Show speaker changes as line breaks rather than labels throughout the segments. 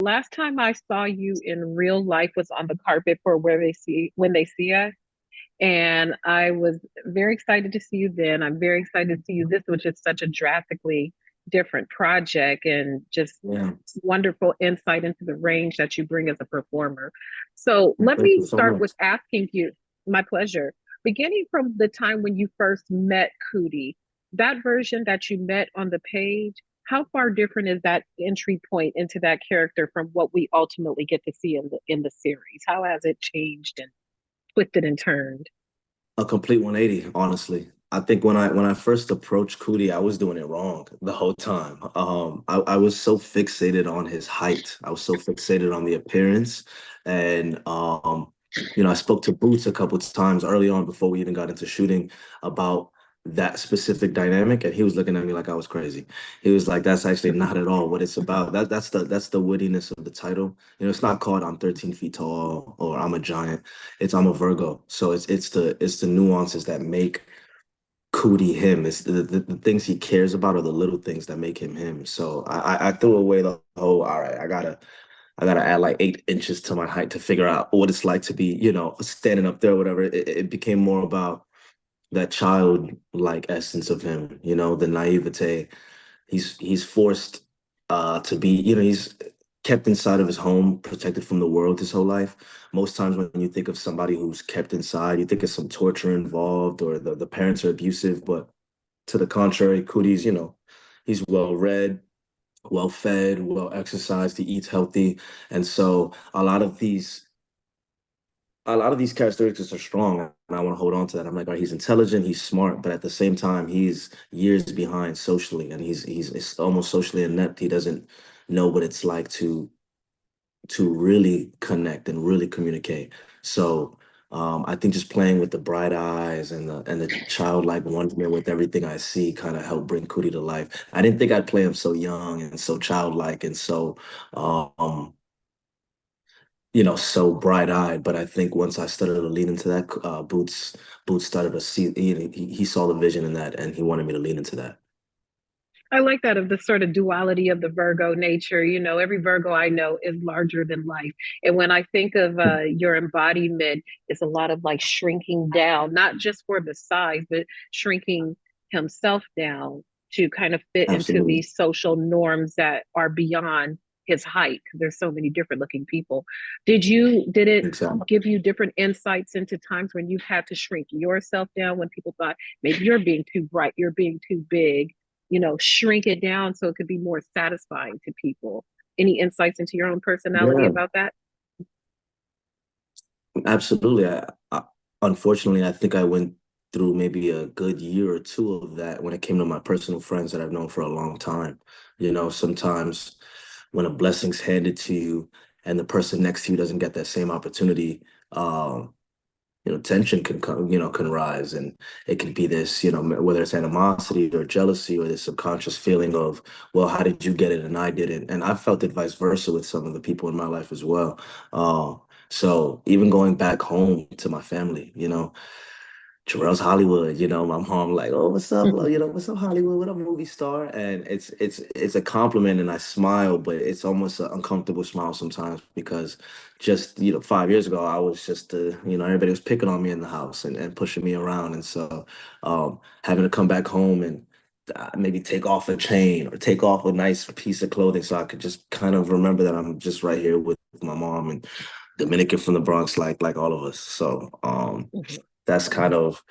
Last time I saw you in real life was on the carpet for Where They See When They See Us. And I was very excited to see you then. I'm very excited to see you this, which is such a drastically different project and just
Yeah,
wonderful insight into the range that you bring as a performer. So let
thank you
me
so
start
much.
with asking you, my pleasure, beginning from the time when you first met Cootie, that version that you met on the page, how far different is that entry point into that character from what we ultimately get to see in the series? How has it changed and twisted and turned?
A complete 180, honestly. I think when I first approached Cootie, I was doing it wrong the whole time. I was so fixated on his height. I was so fixated on the appearance. And I spoke to Boots a couple of times early on before we even got into shooting about that specific dynamic, and he was looking at me like I was crazy. He was like, "That's actually not at all what it's about. That's the wittiness of the title. It's not called I'm 13 feet tall or I'm a giant. It's I'm a Virgo. So it's the nuances that make Cootie him. It's the things he cares about are the little things that make him him. So I threw away the whole, all right, I gotta add like 8 inches to my height to figure out what it's like to be, standing up there or whatever. It became more about that childlike essence of him, the naivete. He's forced to be, he's kept inside of his home, protected from the world his whole life. Most times when you think of somebody who's kept inside, you think of some torture involved or the parents are abusive, but to the contrary, Cootie's, he's well read, well fed, well exercised, he eats healthy. And so a lot of these characteristics are strong, and I want to hold on to that. I'm like, all right, he's intelligent, he's smart, but at the same time, he's years behind socially, and he's almost socially inept. He doesn't know what it's like to really connect and really communicate. So I think just playing with the bright eyes and the childlike wonderment with everything I see kind of helped bring Cootie to life. I didn't think I'd play him so young and so childlike and so um so bright-eyed. But I think once I started to lean into that, Boots started to see, he saw the vision in that, and he wanted me to lean into that.
I like that of the sort of duality of the Virgo nature. You know, every Virgo I know is larger than life. And when I think of your embodiment, it's a lot of like shrinking down, not just for the size, but shrinking himself down to kind of fit into
Absolutely.
these social norms that are beyond his height. Because there's so many different looking people. Did it
Exactly.
give you different insights into times when you've had to shrink yourself down when people thought maybe you're being too bright, you're being too big, shrink it down so it could be more satisfying to people? Any insights into your own personality
Yeah,
about that?
absolutely. Unfortunately, I think I went through maybe a good year or two of that when it came to my personal friends that I've known for a long time. Sometimes when a blessing's handed to you and the person next to you doesn't get that same opportunity, um, tension can come, can rise, and it can be this, whether it's animosity or jealousy or this subconscious feeling of, well, how did you get it and I didn't? And I felt it vice versa with some of the people in my life as well. So even going back home to my family, Jharrel's Hollywood, my mom like, oh, what's up?
Mhm.
What's up, Hollywood? What up, movie star? And it's a compliment and I smile, but it's almost an uncomfortable smile sometimes because just, 5 years ago, I was just everybody was picking on me in the house and pushing me around. And so having to come back home and maybe take off a chain or take off a nice piece of clothing so I could just kind of remember that I'm just right here with my mom and Dominican from the Bronx, like all of us. So
Mhm.
that's kind of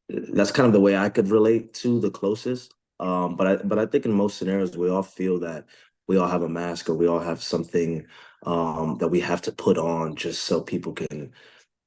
that's kind of the way I could relate to the closest. But I think in most scenarios we all feel that we all have a mask or we all have something that we have to put on just so people can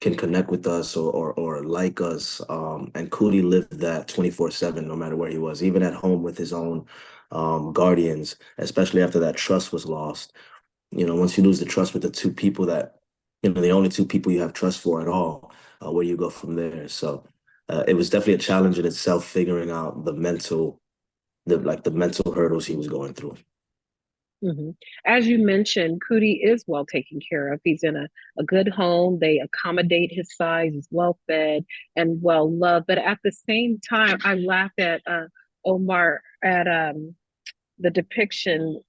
connect with us or like us. And Cootie lived that 24/7, no matter where he was, even at home with his own guardians, especially after that trust was lost. Once you lose the trust with the two people that, the only two people you have trust for at all, where do you go from there? So it was definitely a challenge in itself, figuring out the mental hurdles he was going through.
Mhm. As you mentioned, Cootie is well taken care of. He's in a good home. They accommodate his size. He's well fed and well loved. But at the same time, I laughed at Omar at the depiction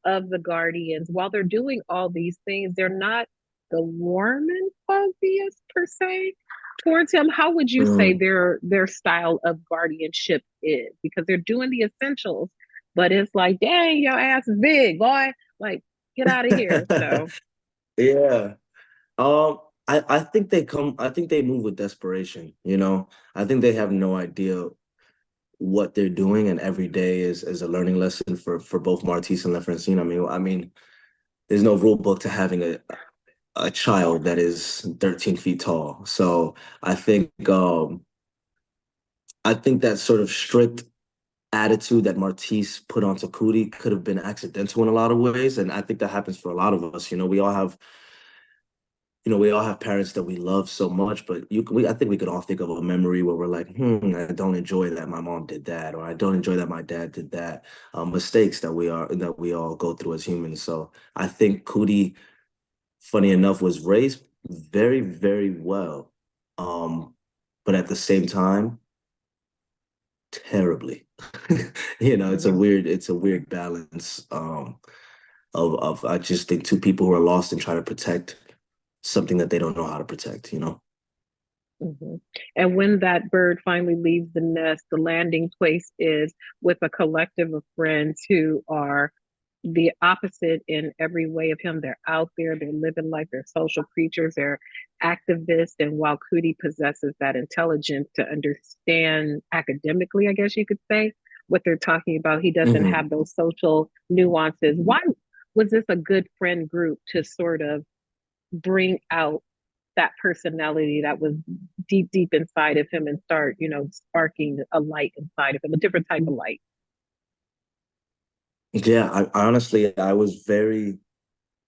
of the guardians, while they're doing all these things, they're not the warm and fuzziest per se towards him. How would you say
Mm.
their style of guardianship is? Because they're doing the essentials, but it's like, dang, your ass is big, boy. Like, get out of here. So,
Yeah. I think I think they move with desperation, you know. I think they have no idea what they're doing, and every day is a learning lesson for both Martise and LaFrancine. I mean, there's no rule book to having a child that is 13 feet tall. So I think that sort of strict attitude that Martise put onto Cootie could have been accidental in a lot of ways. And I think that happens for a lot of us. We all have parents that we love so much, but I think we could all think of a memory where we're like, I don't enjoy that my mom did that, or I don't enjoy that my dad did that. Mistakes that we all go through as humans. So I think Cootie, funny enough, was raised very, very well. Um, but at the same time, terribly.
mhm.
It's a weird balance of I just think two people who are lost and try to protect something that they don't know how to protect, you know?
Hmm. And when that bird finally leaves the nest, the landing place is with a collective of friends who are the opposite in every way of him. They're out there, they're living life, they're social creatures, they're activists. And while Cootie possesses that intelligence to understand academically, I guess you could say, what they're talking about, he doesn't
Hmm.
have those social nuances. Why was this a good friend group to sort of bring out that personality that was deep, deep inside of him and start, sparking a light inside of him, a different type of light?
Yeah, I honestly I was very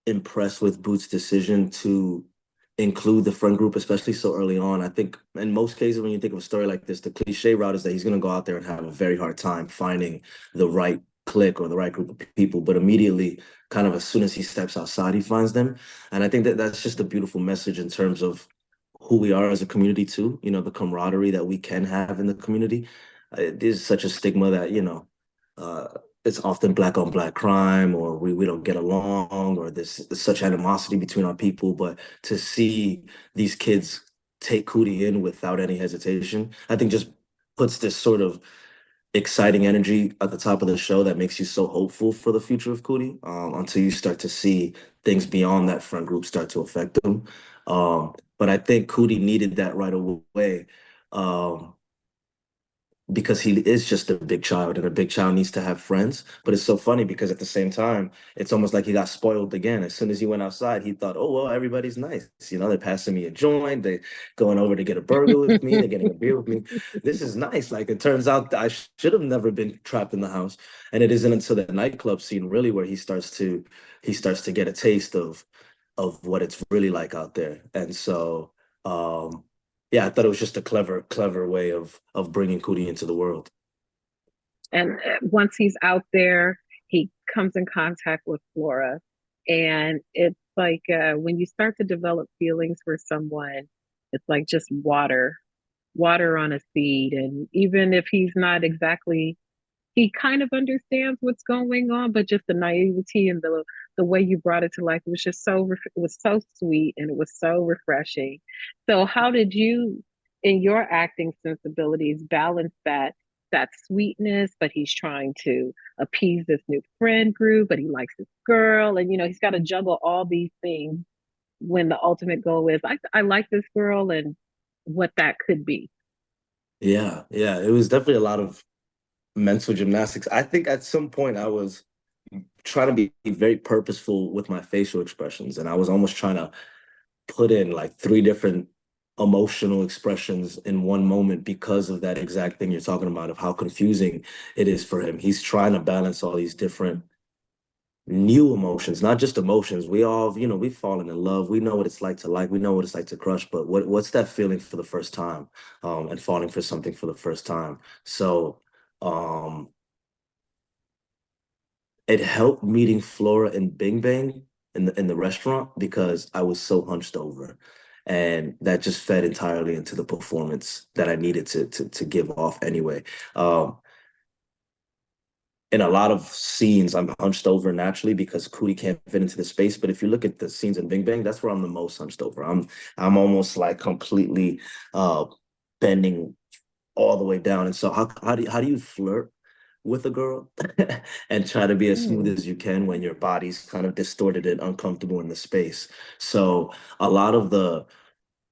impressed with Boots' decision to include the friend group, especially so early on. I think in most cases, when you think of a story like this, the cliche route is that he's going to go out there and have a very hard time finding the right clique or the right group of people. But immediately, kind of as soon as he steps outside, he finds them. And I think that that's just a beautiful message in terms of who we are as a community, too. The camaraderie that we can have in the community. There's such a stigma that, uh, it's often black on black crime, or we don't get along, or there's such animosity between our people. But to see these kids take Cootie in without any hesitation, I think just puts this sort of exciting energy at the top of the show that makes you so hopeful for the future of Cootie, until you start to see things beyond that front group start to affect them. But I think Cootie needed that right away. Um, because he is just a big child, and a big child needs to have friends. But it's so funny because at the same time, it's almost like he got spoiled again. As soon as he went outside, he thought, oh, well, everybody's nice. They're passing me a joint. They're going over to get a burger with me. They're getting a beer with me. This is nice. Like, it turns out I should have never been trapped in the house. And it isn't until the nightclub scene really where he starts to get a taste of what it's really like out there. And so, yeah, I thought it was just a clever way of bringing Cootie into the world.
And once he's out there, he comes in contact with Flora. And it's like when you start to develop feelings for someone, it's like just water on a seed. And even if he's not exactly, he kind of understands what's going on, but just the naivety and the way you brought it to life, it was just it was so sweet and it was so refreshing. So how did you, in your acting sensibilities, balance that sweetness, but he's trying to appease this new friend group, but he likes this girl, and he's got to juggle all these things when the ultimate goal is I like this girl and what that could be.
Yeah, yeah, it was definitely a lot of mental gymnastics. I think at some point I was trying to be very purposeful with my facial expressions, and I was almost trying to put in like three different emotional expressions in one moment because of that exact thing you're talking about, of how confusing it is for him. He's trying to balance all these different new emotions, not just emotions. We all, we've fallen in love. We know what it's like to like. We know what it's like to crush. But what's that feeling for the first time, and falling for something for the first time? So, um, it helped meeting Flora and Bing Bang in the restaurant because I was so hunched over. And that just fed entirely into the performance that I needed to give off anyway. Um, in a lot of scenes, I'm hunched over naturally because Cootie can't fit into the space. But if you look at the scenes in Bing Bang, that's where I'm the most hunched over. I'm almost like completely uh bending all the way down. And so how do you flirt with a girl and try to be as smooth
Mm,
as you can when your body's kind of distorted and uncomfortable in the space? So a lot of the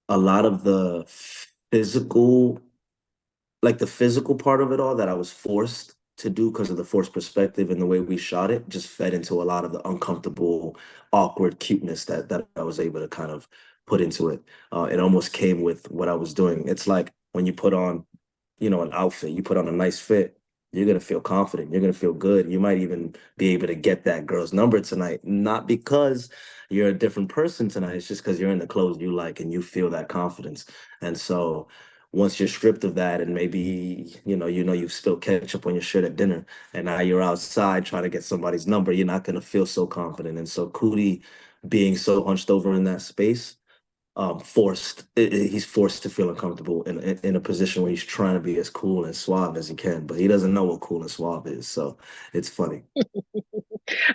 a lot of the physical like the physical part of it all that I was forced to do because of the forced perspective and the way we shot it just fed into a lot of the uncomfortable, awkward cuteness that I was able to kind of put into it. It almost came with what I was doing. It's like when you put on, an outfit, you put on a nice fit, you're gonna feel confident, you're gonna feel good. You might even be able to get that girl's number tonight, not because you're a different person tonight. It's just because you're in the clothes you like and you feel that confidence. And so once you're stripped of that and maybe you still ketchup on your shirt at dinner and now you're outside trying to get somebody's number, you're not going to feel so confident. And so Cootie being so hunched over in that space, he's forced to feel uncomfortable in a position where he's trying to be as cool and suave as he can, but he doesn't know what cool and suave is, so it's funny.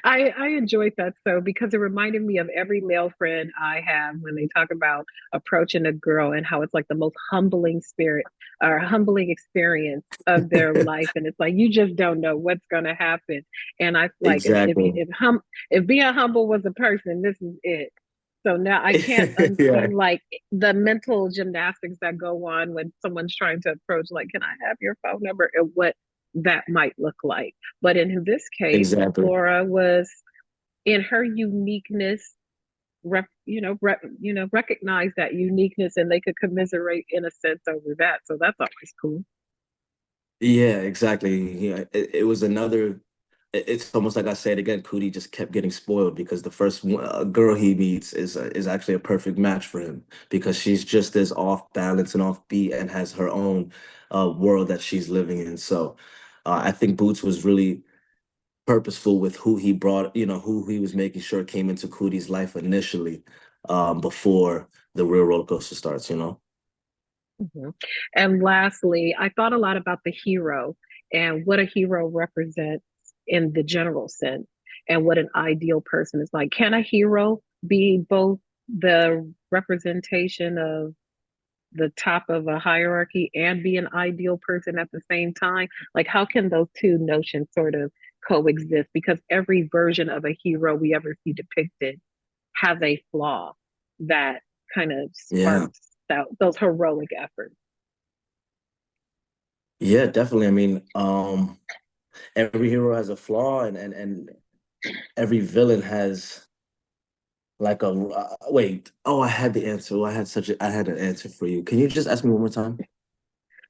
I enjoyed that so because it reminded me of every male friend I have when they talk about approaching a girl and how it's like the most humbling spirit or humbling experience of their life, and it's like you just don't know what's going to happen. And I like
Exactly.
if being humble was a person, this is it. So now I can't
Yeah,
unsee like the mental gymnastics that go on when someone's trying to approach, like, can I have your phone number, and what that might look like. But in this case,
exactly.
Flora was in her uniqueness, recognize that uniqueness, and they could commiserate in a sense over that. So that's always cool.
Yeah, exactly. Yeah, it was another. It's almost like I said again. Cootie just kept getting spoiled because the first girl he meets is actually a perfect match for him because she's just as off balance and off beat and has her own world that she's living in. So I think Boots was really purposeful with who he brought. Who he was making sure came into Cootie's life initially, before the real roller coaster starts.
Mhm. And lastly, I thought a lot about the hero and what a hero represents in the general sense and what an ideal person is like. Can a hero be both the representation of the top of a hierarchy and be an ideal person at the same time? Like, how can those two notions sort of coexist? Because every version of a hero we ever see depicted has a flaw that kind of
Yeah,
sparks out those heroic efforts.
yeah, definitely. I mean, every hero has a flaw, and every villain has like a wait. Oh, I had the answer. Oh, I had an answer for you. Can you just ask me one more time?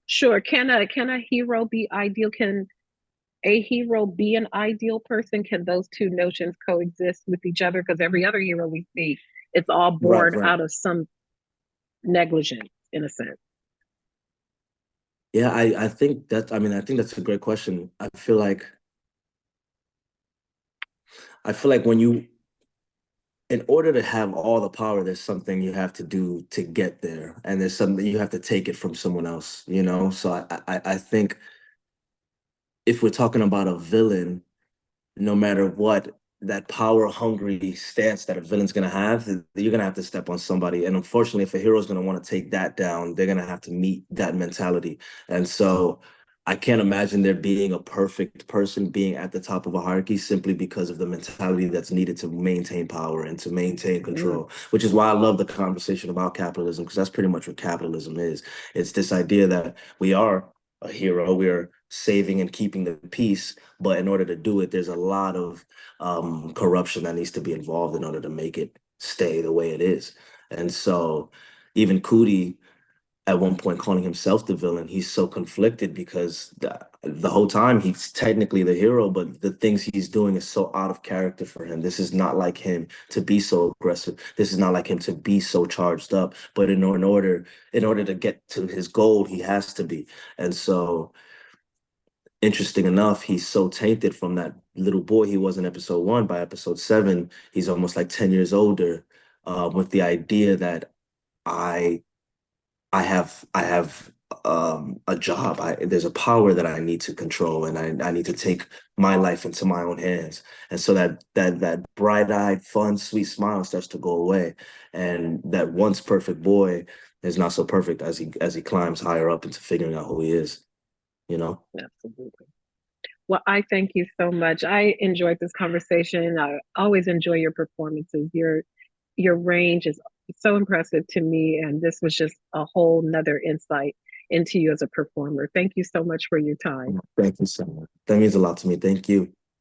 Sure, can a hero be ideal? Can a hero be an ideal person? Can those two notions coexist with each other? Because every other hero we see, it's all
Right,
born
right.
out of some negligence in a sense.
Yeah, I think that's a great question. I feel like in order to have all the power, there's something you have to do to get there, and there's something you have to take it from someone else. So I think if we're talking about a villain, no matter what, that power hungry stance that a villain's gonna have, you're gonna have to step on somebody. And unfortunately, if a hero's gonna want to take that down, they're gonna have to meet that mentality. And so I can't imagine there being a perfect person being at the top of a hierarchy simply because of the mentality that's needed to maintain power and to maintain
Mm,
control, which is why I love the conversation about capitalism, because that's pretty much what capitalism is. It's this idea that we are a hero, we're saving and keeping the peace, but in order to do it, there's a lot of corruption that needs to be involved in order to make it stay the way it is. And so, even Cootie, at one point calling himself the villain, he's so conflicted because the whole time he's technically the hero, but the things he's doing is so out of character for him. This is not like him to be so aggressive. This is not like him to be so charged up. But in order to get to his goal, he has to be. And so interesting enough, he's so tainted from that little boy he was in episode one. By episode seven, he's almost like 10 years older, with the idea that I I have a job. There's a power that I need to control, and I need to take my life into my own hands. And so that bright-eyed, fun, sweet smile starts to go away, and that once perfect boy is not so perfect as he climbs higher up into figuring out who he is. You know.
Absolutely. Well, I thank you so much. I enjoyed this conversation. I always enjoy your performances. Your range is so impressive to me, and this was just a whole nother insight into you as a performer. Thank you so much for your time.
Thank you so much. That means a lot to me. Thank you.